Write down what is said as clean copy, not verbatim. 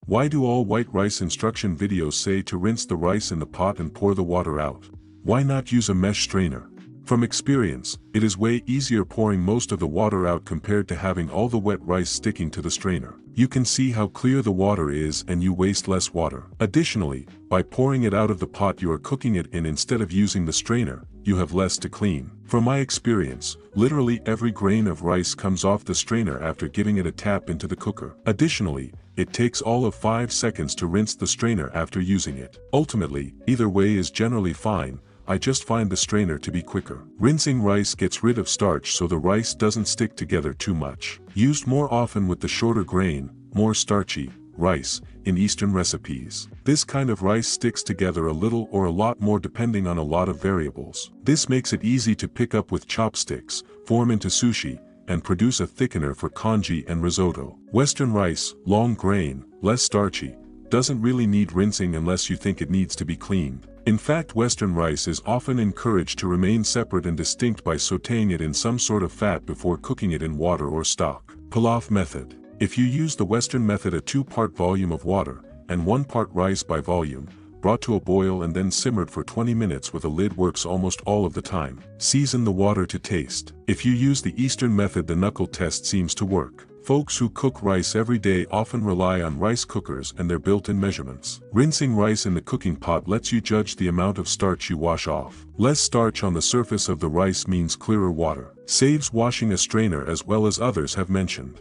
Why do all white rice instruction videos say to rinse the rice in the pot and pour the water out? Why not use a mesh strainer? From experience, it is way easier pouring most of the water out compared to having all the wet rice sticking to the strainer. You can see how clear the water is and you waste less water. Additionally, by pouring it out of the pot you are cooking it in instead of using the strainer, you have less to clean. From my experience, literally every grain of rice comes off the strainer after giving it a tap into the cooker. Additionally, it takes all of 5 seconds to rinse the strainer after using it. Ultimately, either way is generally fine. I just find the strainer to be quicker. Rinsing rice gets rid of starch so the rice doesn't stick together too much. Used more often with the shorter grain, more starchy, rice, in Eastern recipes. This kind of rice sticks together a little or a lot more depending on a lot of variables. This makes it easy to pick up with chopsticks, form into sushi, and produce a thickener for congee and risotto. Western rice, long grain, less starchy, doesn't really need rinsing unless you think it needs to be cleaned. In fact, Western rice is often encouraged to remain separate and distinct by sautéing it in some sort of fat before cooking it in water or stock. Pilaf method. If you use the Western method, a 2-part volume of water, and 1 part rice by volume, brought to a boil and then simmered for 20 minutes with a lid works almost all of the time. Season the water to taste. If you use the Eastern method, the knuckle test seems to work. Folks who cook rice every day often rely on rice cookers and their built-in measurements. Rinsing rice in the cooking pot lets you judge the amount of starch you wash off. Less starch on the surface of the rice means clearer water. Saves washing a strainer, as well as others have mentioned.